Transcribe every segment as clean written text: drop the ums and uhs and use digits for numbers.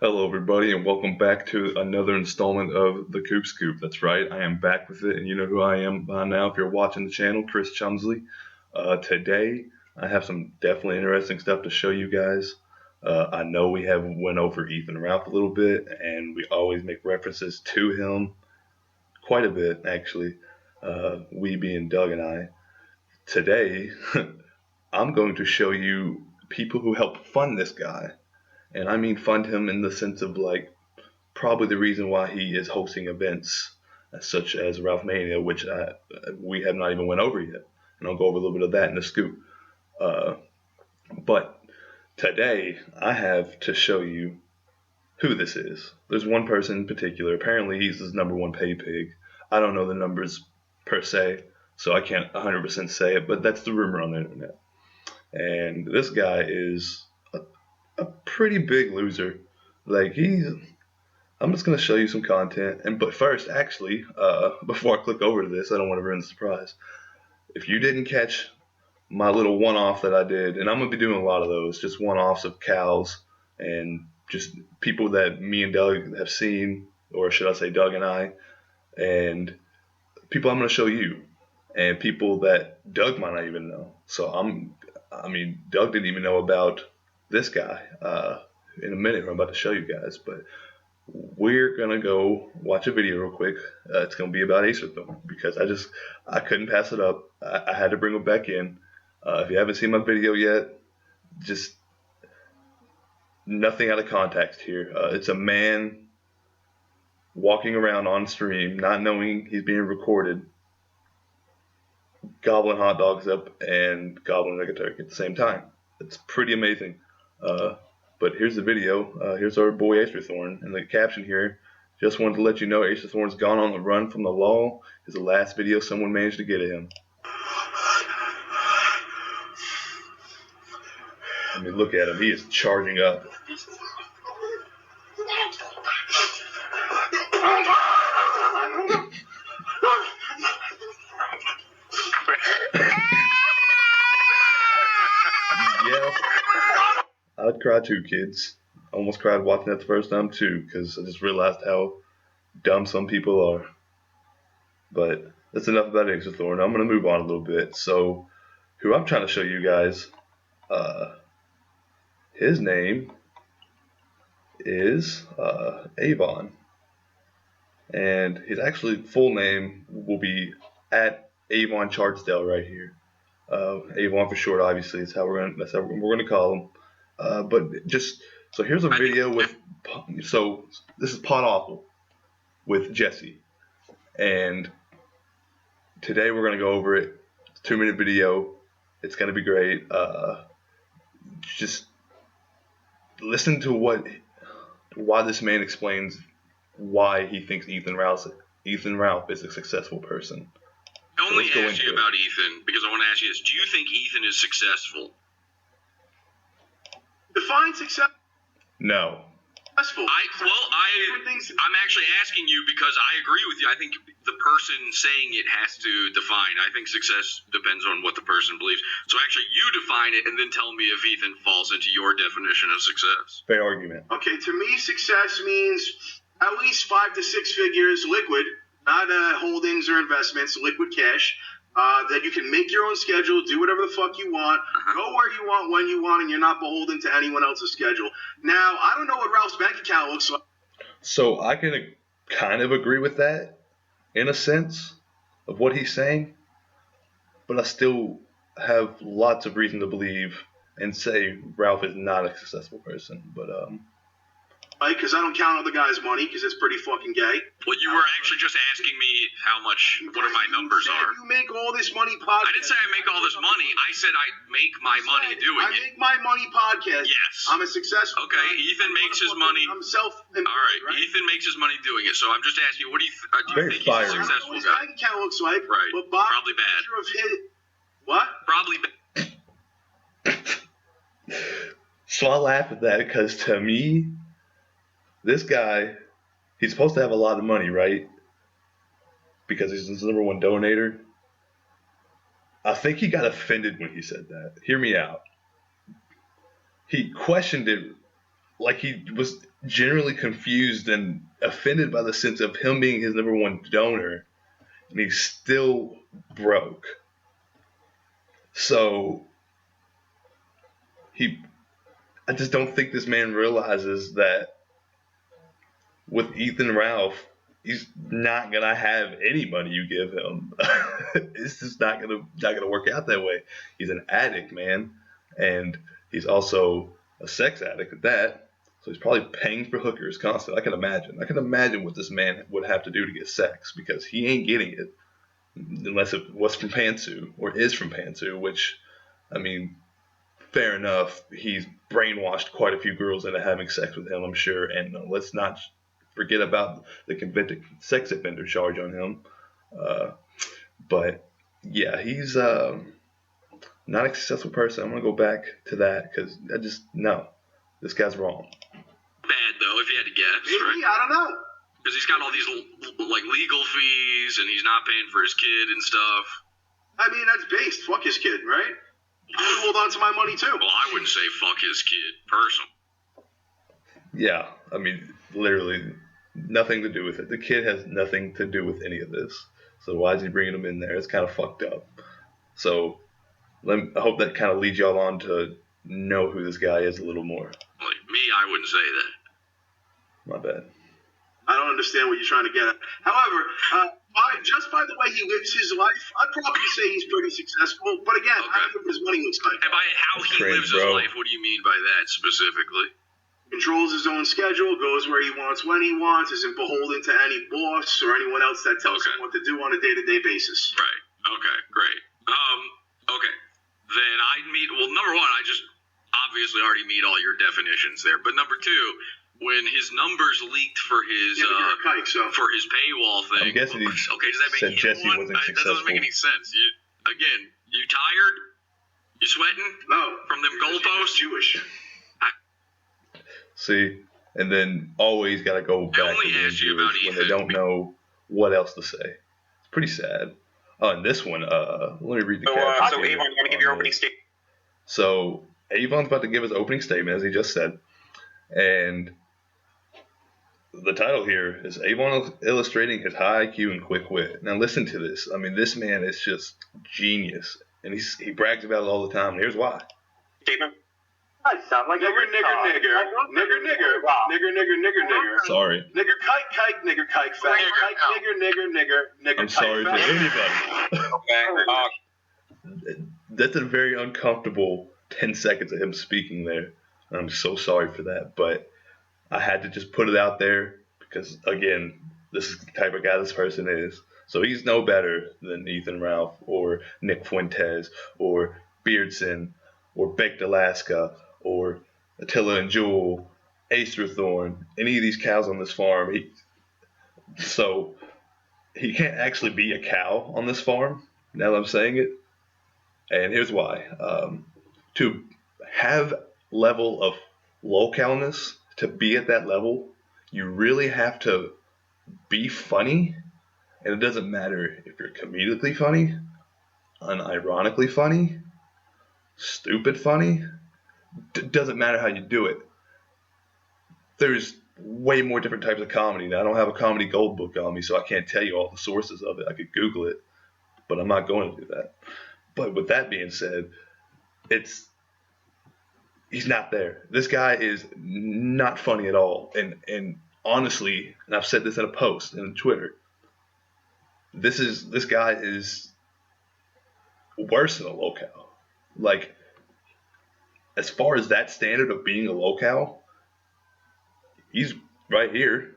Hello, everybody, and welcome back to another installment of the Coop-Scoop. That's right, I am back with it, and you know who I am by now if you're watching the channel, Chris Chumsley. Today, I have some definitely interesting stuff to show you guys. I know we have went over Ethan Ralph a little bit, and we always make references to him quite a bit, actually. We being Doug and I. Today, I'm going to show you people who helped fund this guy. And I mean fund him in the sense of like probably the reason why he is hosting events such as Ralph Mania, which we have not even went over yet. And I'll go over a little bit of that in the scoop. Uh, but today I have to show you who this is. There's one person in particular. Apparently he's his number one pay pig. I don't know the numbers per se, so I can't 100% say it, but that's the rumor on the internet. And this guy is a pretty big loser. Like I'm just gonna show you some content, but first, actually, before I click over to this, I don't want to ruin the surprise. If you didn't catch my little one-off that I did, and I'm gonna be doing a lot of those, just one-offs of cows and just people that me and Doug have seen, or should I say Doug and I, and people I'm gonna show you, and people that Doug might not even know. So I mean, Doug didn't even know about this guy. In a minute, I'm about to show you guys, but we're gonna go watch a video real quick. It's gonna be about Acerthorn because I couldn't pass it up. I had to bring him back in. If you haven't seen my video yet, just nothing out of context here. It's a man walking around on stream, not knowing he's being recorded, gobbling hot dogs up and gobbling like a turkey at the same time. It's pretty amazing. But here's the video. Here's our boy Acerthorn, and the caption here. Just wanted to let you know Acerthorn's gone on the run from the law. Is the last video someone managed to get at him. I mean, look at him. He is charging up. Yeah, I'd cry too, kids. I almost cried watching that the first time too, because I just realized how dumb some people are. But that's enough about Acerthorn. I'm going to move on a little bit. So, who I'm trying to show you guys, his name is Avon. And his actually full name will be at Avon Chartsdale right here. Avon for short, obviously, is how we're gonna call him. But just so here's a video with this is Pot Awful with Jesse, and today we're gonna go over it. It's a 2-minute video. It's gonna be great. Just listen to why this man explains why he thinks Ethan Ralph is a successful person. I only asked you about Ethan because I want to ask you this. Do you think Ethan is successful? Define success. No. I'm actually asking you because I agree with you. I think the person saying it has to define. I think success depends on what the person believes. So actually, you define it and then tell me if Ethan falls into your definition of success. Fair argument. Okay, to me, success means at least 5 to 6 figures liquid, not holdings or investments, liquid cash. That you can make your own schedule, do whatever the fuck you want, go where you want, when you want, and you're not beholden to anyone else's schedule. Now, I don't know what Ralph's bank account looks like. So I can kind of agree with that in a sense of what he's saying, but I still have lots of reason to believe and say Ralph is not a successful person. But Right, because I don't count other guys' money because it's pretty fucking gay. Well, you were actually just asking me what my numbers are. You make all this money podcast. I didn't say I make all this money. I said I make my money doing it. I make my money podcast. Yes. I'm a successful. Okay, Ethan makes his money. I'm self-employed. All right, Ethan makes his money doing it. So I'm just asking you, what do you think he's a successful I don't know what his guy? bank account looks like. Right. But Bob, probably bad. What? Probably bad. so I laugh at that because to me, this guy, he's supposed to have a lot of money, right? Because he's the number one donator. I think he got offended when he said that. Hear me out. He questioned it like he was generally confused and offended by the sense of him being his number one donor, and he's still broke. So I just don't think this man realizes that with Ethan Ralph, he's not gonna have any money you give him. It's just not gonna work out that way. He's an addict, man, and he's also a sex addict at that. So he's probably paying for hookers constantly. I can imagine what this man would have to do to get sex, because he ain't getting it unless it was from Pantsu or is from Pantsu, which, I mean, fair enough. He's brainwashed quite a few girls into having sex with him, I'm sure. And let's not forget about the convicted sex offender charge on him. But yeah, he's not a successful person. I'm gonna go back to that because no, this guy's wrong. Bad though, if you had to guess. Maybe, right? I don't know. Because he's got all these like legal fees, and he's not paying for his kid and stuff. I mean, that's based. Fuck his kid, right? I would hold on to my money too. Well, I wouldn't say fuck his kid, personally. Yeah, I mean, literally nothing to do with it. The kid has nothing to do with any of this. So why is he bringing him in there? It's kind of fucked up. So I hope that kind of leads y'all on to know who this guy is a little more. Like me, I wouldn't say that. My bad. I don't understand what you're trying to get at. However, just by the way he lives his life, I'd probably say he's pretty successful. But again, I don't know what his money looks like. And by how he lives his life, what do you mean by that specifically? Controls his own schedule, goes where he wants when he wants, isn't beholden to any boss or anyone else that tells him what to do on a day-to-day basis. Right. Okay, great. Okay. Then number one, I just obviously already meet all your definitions there. But number two, when his numbers leaked for his for his paywall thing, I'm guessing he does that make Jesse wasn't successful. That doesn't make any sense. You tired? You sweating? No. From them goalposts? Jewish. See, and then always got to go back to being Jewish when they don't know what else to say. It's pretty sad. Oh, and this one, let me read the caption. So Avon, you want to give your opening statement? So Avon's about to give his opening statement, as he just said, and the title here is Avon illustrating his high IQ and quick wit. Now listen to this. I mean, this man is just genius, and he brags about it all the time. And here's why. Statement. I sound like nigger. Sorry. Nigger kike, nigger kike, fat kike, nigger. I'm sorry to anybody. Okay. That's a very uncomfortable 10 seconds of him speaking there. I'm so sorry for that, but I had to just put it out there because, again, this is the type of guy this person is. So he's no better than Ethan Ralph or Nick Fuentes or Beardson or Baked Alaska or Attila and Jewel, Acerthorn, any of these cows on this farm. So he can't actually be a cow on this farm, now that I'm saying it. And here's why. To have level of localness, to be at that level, you really have to be funny. And it doesn't matter if you're comedically funny, unironically funny, stupid funny. Doesn't matter how you do it. There's way more different types of comedy. Now, I don't have a comedy gold book on me, so I can't tell you all the sources of it. I could Google it, but I'm not going to do that. But with that being said, he's not there. This guy is not funny at all. And honestly, and I've said this in a post on Twitter, this guy is worse than a locale. Like, as far as that standard of being a locale, he's right here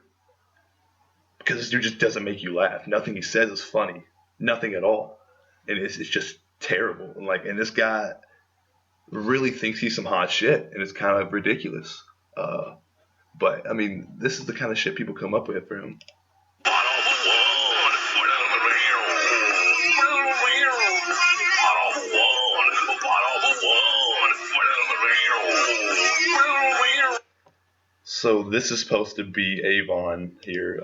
because this dude just doesn't make you laugh. Nothing he says is funny. Nothing at all. And it's just terrible. And this guy really thinks he's some hot shit, and it's kind of ridiculous. But, I mean, this is the kind of shit people come up with for him. So this is supposed to be Avon here,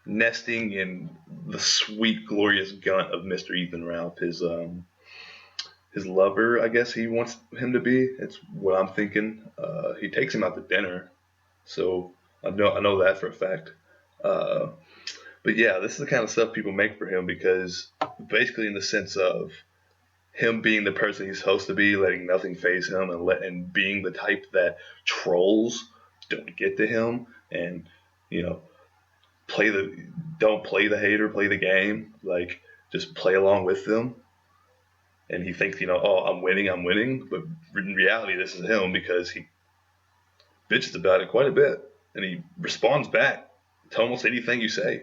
nesting in the sweet, glorious gunt of Mr. Ethan Ralph, his his lover, I guess he wants him to be. It's what I'm thinking. He takes him out to dinner, so I know that for a fact. Uh, but yeah, this is the kind of stuff people make for him because basically in the sense of him being the person he's supposed to be, letting nothing phase him, and being the type that trolls don't get to him, and you know play the don't play the hater, play the game, like just play along with them. And he thinks, oh, I'm winning, but in reality, this is him because he bitches about it quite a bit, and he responds back to almost anything you say.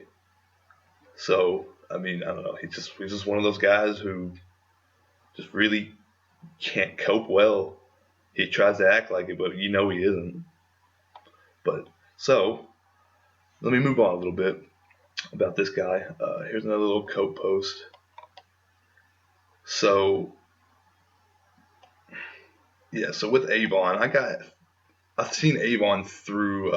So I mean, I don't know. He's just one of those guys who just really can't cope well. He tries to act like it, but he isn't. But so let me move on a little bit about this guy. Here's another little Cope post. So yeah, so with Avon, I've seen Avon through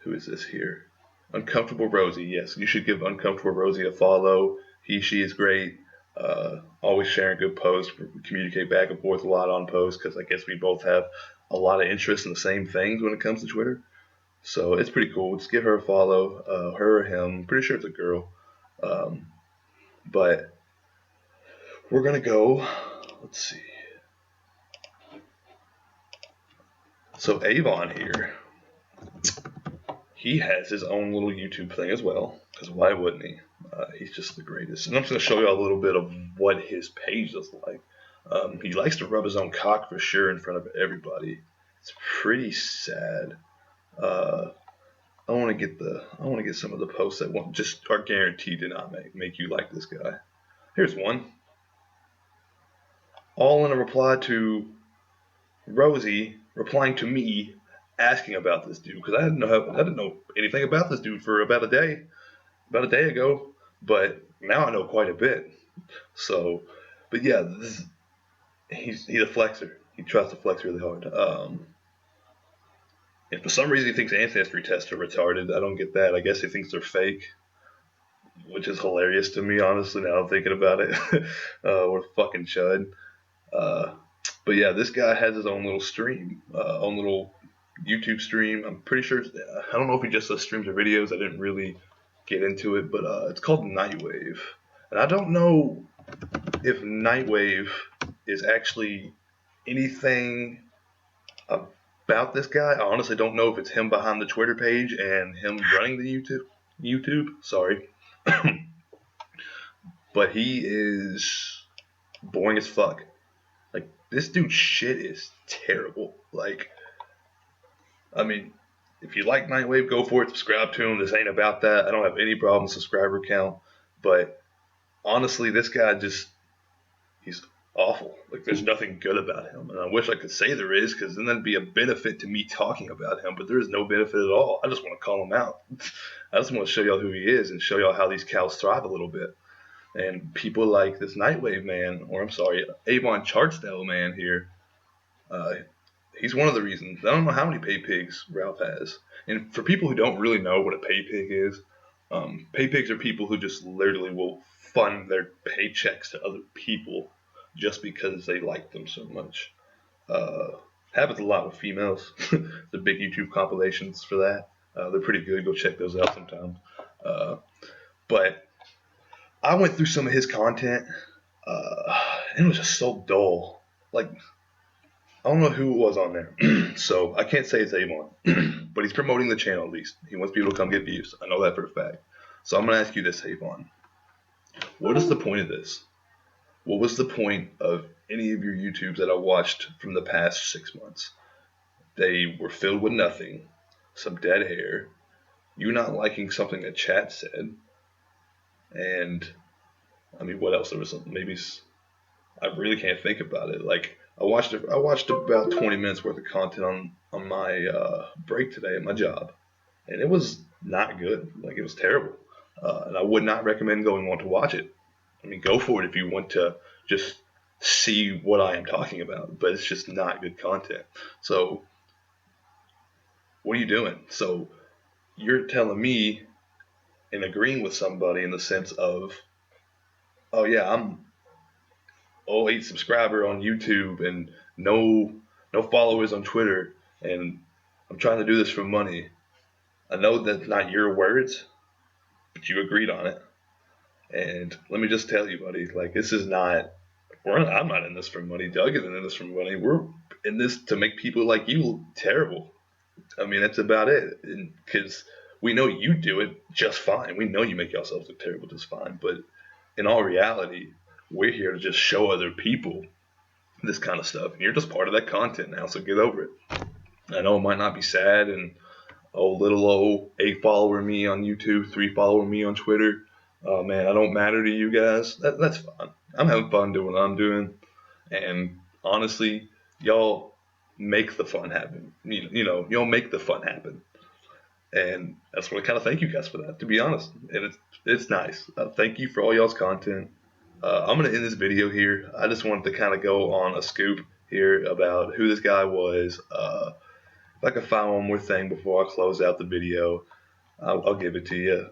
who is this here? Uncomfortable Rosie. Yes, you should give Uncomfortable Rosie a follow. She is great. Always sharing good posts. We communicate back and forth a lot on posts because I guess we both have a lot of interest in the same things when it comes to Twitter. So it's pretty cool. Just give her a follow. Her or him. Pretty sure it's a girl. But we're gonna go. Let's see. So Avon here, he has his own little YouTube thing as well. Because why wouldn't he? He's just the greatest. And I'm just gonna show you a little bit of what his page is like. He likes to rub his own cock for sure in front of everybody. It's pretty sad. I want to get some of the posts that just are guaranteed to not make you like this guy. Here's one. All in a reply to Rosie replying to me asking about this dude because I didn't know anything about this dude for about a day ago, but now I know quite a bit. So, but yeah, he's a flexer. He tries to flex really hard. And for some reason he thinks ancestry tests are retarded. I don't get that. I guess he thinks they're fake, which is hilarious to me, honestly, now I'm thinking about it. What a fucking chud. Uh, but yeah, this guy has his own little stream, own little YouTube stream. I'm pretty sure, I don't know if he just does streams or videos. I didn't really get into it, but it's called Nightwave. And I don't know if Nightwave is actually anything about this guy. I honestly don't know if it's him behind the Twitter page and him running the YouTube. Sorry. But he is boring as fuck. Like, this dude's shit is terrible. Like, I mean, if you like Nightwave, go for it. Subscribe to him. This ain't about that. I don't have any problem with subscriber count. But honestly, this guy he's awful. Like, there's nothing good about him. And I wish I could say there is, because then that'd be a benefit to me talking about him. But there is no benefit at all. I just want to call him out. I just want to show y'all who he is and show y'all how these cows thrive a little bit. And people like this Nightwave man, or I'm sorry, Avon Chartstyle man here, he's one of the reasons. I don't know how many pay pigs Ralph has. And for people who don't really know what a pay pig is, pay pigs are people who just literally will fund their paychecks to other people just because they like them so much. Happens a lot with females. The big YouTube compilations for that. They're pretty good. Go check those out sometime. But I went through some of his content, and it was just so dull. Like, I don't know who it was on there, so I can't say it's Avon, but he's promoting the channel at least. He wants people to come get views. I know that for a fact. So I'm going to ask you this, Avon. What is the point of this? What was the point of any of your YouTubes that I watched from the past 6 months? They were filled with nothing, some dead air, you not liking something that chat said, and I mean, what else? There was maybe I really can't think about it. Like I watched about 20 minutes worth of content on my break today at my job, and it was not good. Like it was terrible, and I would not recommend going on to watch it. I mean, go for it if you want to just see what I am talking about, but it's just not good content. So, what are you doing? So, you're telling me and agreeing with somebody in the sense of, oh yeah, 08 subscriber on YouTube and no followers on Twitter, and I'm trying to do this for money. I know that's not your words, but you agreed on it. And let me just tell you, buddy, like this is not. I'm not in this for money. Doug isn't in this for money. We're in this to make people like you look terrible. I mean, that's about it. Because we know you do it just fine. We know you make yourselves look terrible just fine. But in all reality, we're here to just show other people this kind of stuff. And you're just part of that content now, so get over it. I know it might not be sad, and little old 8 follower me on YouTube, 3 follower me on Twitter. Oh man, I don't matter to you guys. That's fine. I'm having fun doing what I'm doing. And honestly, y'all make the fun happen. Y'all make the fun happen. And that's what I kind of thank you guys for that, to be honest. And it's nice. Thank you for all y'all's content. I'm going to end this video here. I just wanted to kind of go on a scoop here about who this guy was. If I can find one more thing before I close out the video, I'll give it to you.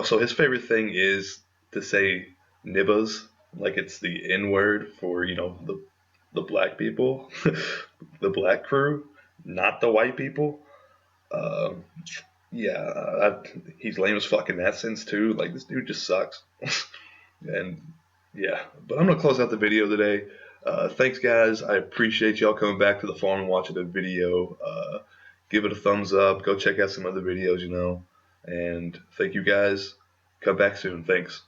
So his favorite thing is to say nibbas, like it's the N word for, the black people, the black crew, not the white people. Um, he's lame as fuck in that sense too. Like this dude just sucks. And yeah, but I'm gonna close out the video today. Thanks guys. I appreciate y'all coming back to the farm and watching the video. Give it a thumbs up. Go check out some other videos, And thank you guys. Come back soon. Thanks.